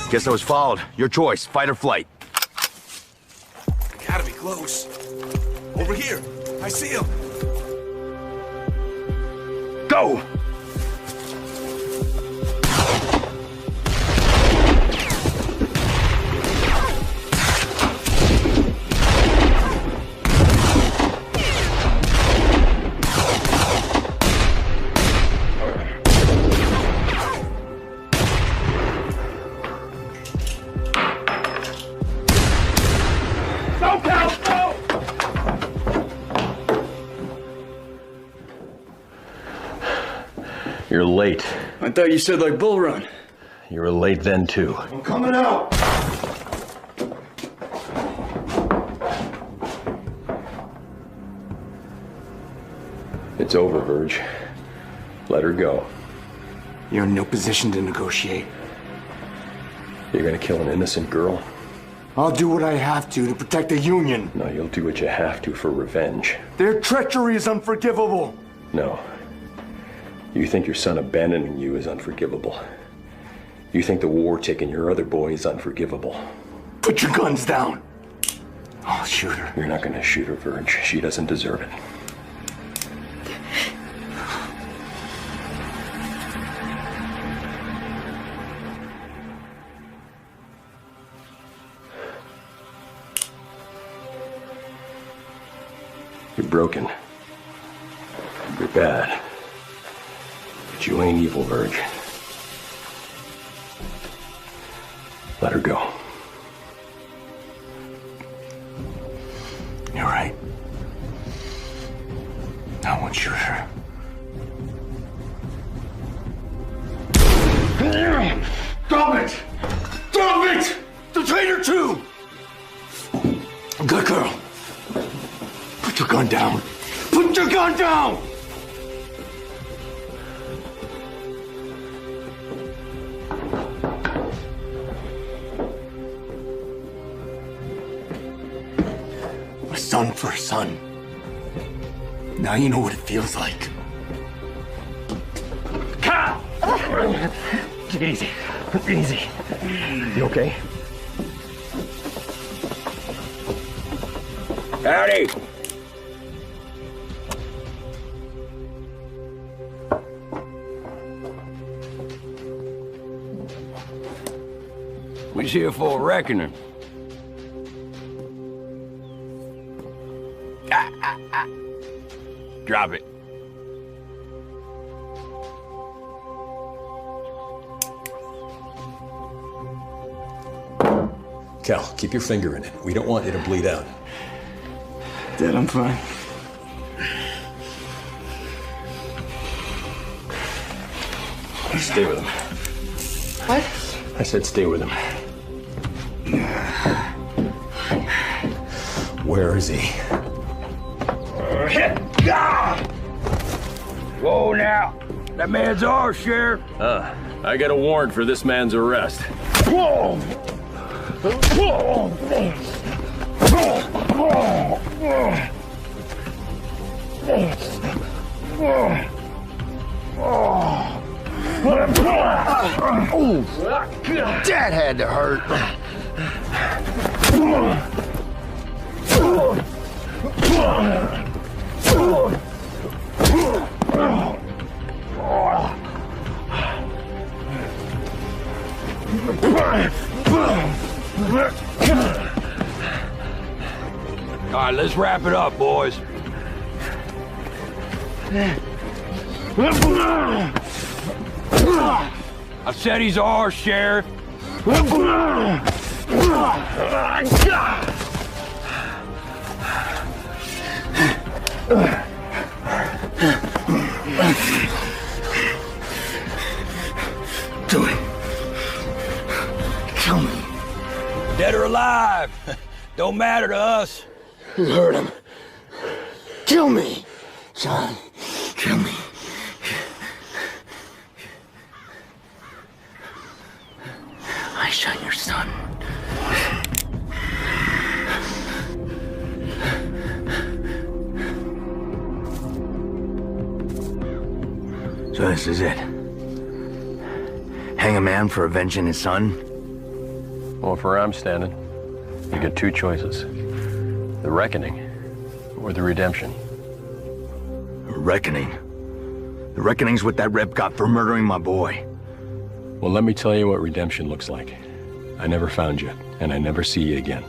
Guess I was fouled. Your choice, fight or flight. Gotta be close. Over here. I see him. Go! You're late. I thought you said like Bull Run. You were late then, too. I'm coming out. It's over, Verge. Let her go. You're in no position to negotiate. You're gonna kill an innocent girl? I'll do what I have to protect the Union. No, you'll do what you have to for revenge. Their treachery is unforgivable. No. You think your son abandoning you is unforgivable. You think the war taking your other boy is unforgivable. Put your guns down. I'll shoot her. You're not gonna shoot her, Verge. She doesn't deserve it. You're broken. You're bad. But you ain't evil, Verge. Let her go. You're right. I won't shoot her. Stop it! Stop it! The traitor too! Good girl. Put your gun down. Put your gun down! A son for a son. Now you know what it feels like. Take it easy. Easy. You okay? Howdy. We's here for a reckoning. Drop it. Cal, keep your finger in it. We don't want you to bleed out. Dad, I'm fine. Stay with him. What? I said stay with him. Where is he? Whoa now. That man's ours, Sheriff. I got a warrant for this man's arrest. Whoa! That had to hurt. All right, let's wrap it up, boys. I said he's ours, Sheriff. Do it. Kill me. Dead or alive, don't matter to us. You heard him. Kill me, son. Kill me. I shot your son. So this is it. Hang a man for avenging his son? Well, if where I'm standing, you get two choices. The reckoning, or the redemption. Reckoning? The reckoning's what that rep got for murdering my boy. Well, let me tell you what redemption looks like. I never found you, and I never see you again.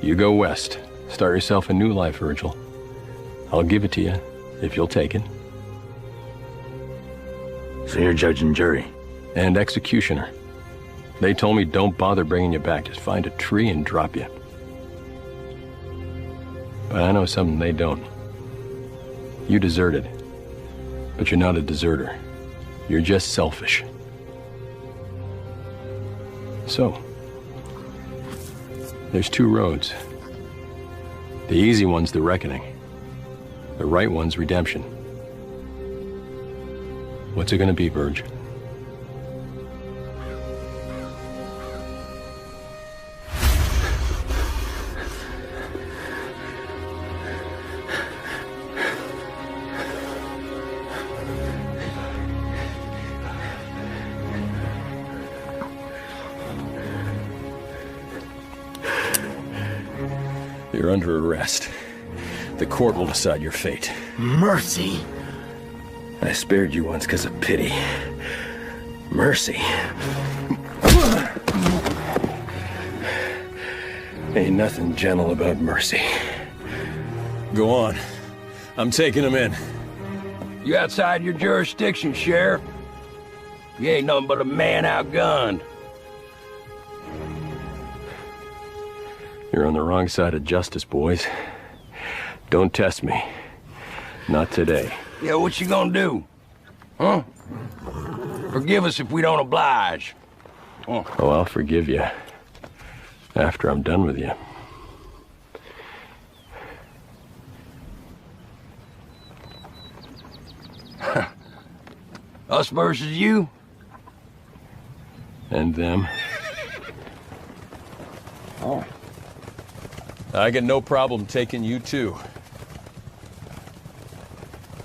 You go west. Start yourself a new life, Virgil. I'll give it to you, if you'll take it. So you're judge and jury? And executioner. They told me don't bother bringing you back. Just find a tree and drop you. But I know something they don't. You deserted. But you're not a deserter. You're just selfish. So, there's two roads. The easy one's the reckoning. The right one's redemption. What's it gonna be, Verge? You're under arrest. The court will decide your fate. Mercy? I spared you once because of pity. Mercy. Ain't nothing gentle about mercy. Go on. I'm taking him in. You outside your jurisdiction, Sheriff. You ain't nothing but a man outgunned. You're on the wrong side of justice, boys. Don't test me. Not today. Yeah, what you gonna do? Huh? Forgive us if we don't oblige. Oh, I'll forgive you. After I'm done with you. Us versus you? And them. Oh. I got no problem taking you too.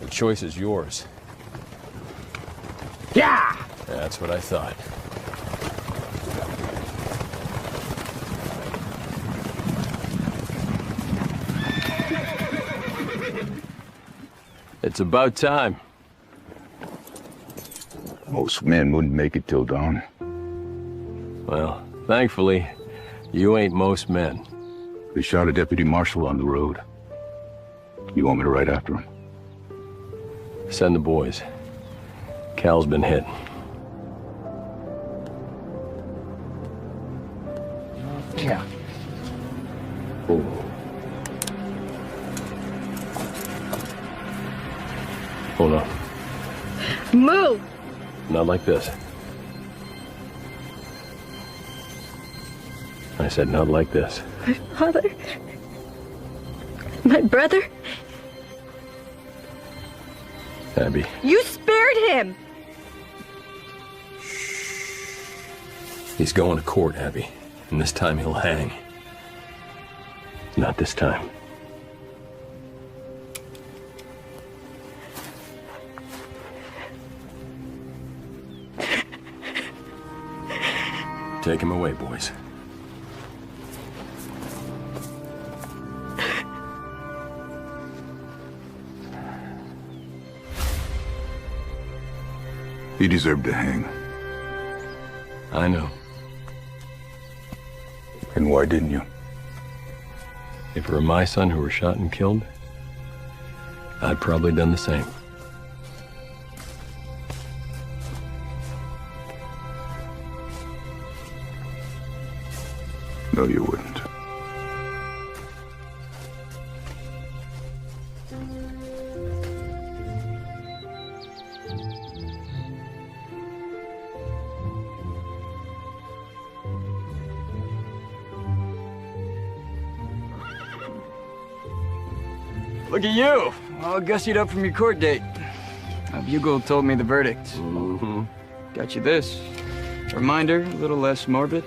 The choice is yours. Yeah! That's what I thought. It's about time. Most men wouldn't make it till dawn. Well, thankfully, you ain't most men. They shot a deputy marshal on the road. You want me to ride after him? Send the boys. Cal's been hit. Yeah. Oh. Hold on. Move! Not like this. I said not like this. My father. My brother. Abby. You spared him! He's going to court, Abby. And this time he'll hang. Not this time. Take him away, boys. He deserved to hang. I know. And why didn't you? If it were my son who were shot and killed, I'd probably done the same. No, you wouldn't. Look at you, all gussied up from your court date. Bugle told me the verdict. Mm-hmm. Got you this. Reminder, a little less morbid.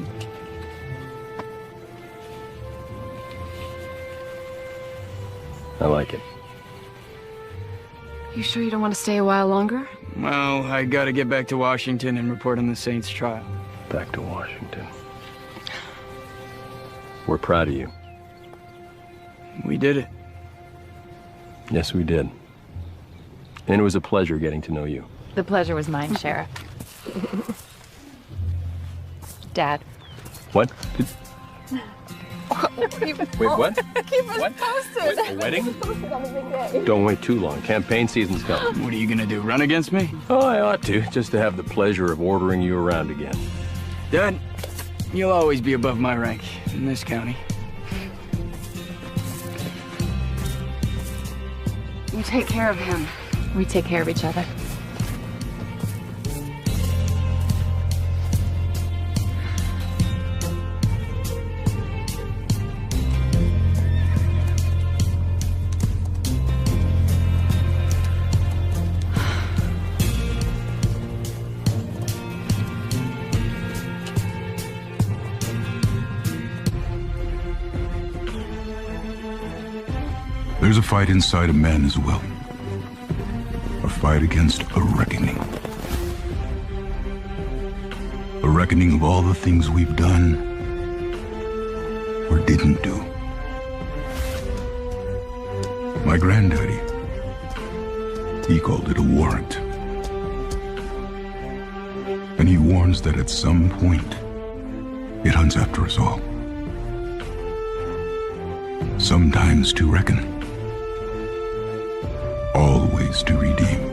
I like it. You sure you don't want to stay a while longer? Well, I gotta get back to Washington and report on the Saints' trial. Back to Washington. We're proud of you. We did it. Yes, we did. And it was a pleasure getting to know you. The pleasure was mine, Sheriff. Dad. What? Wait, what? Keep us What? posted. A wedding? Posted on the big day. Don't wait too long. Campaign season's coming. What are you gonna do, run against me? Oh, I ought to, just to have the pleasure of ordering you around again. Dad, you'll always be above my rank in this county. You take care of him. We take care of each other. There's a fight inside a man as well. A fight against a reckoning. A reckoning of all the things we've done or didn't do. My granddaddy, he called it a warrant. And he warns that at some point, it hunts after us all. Sometimes to reckon, always to redeem.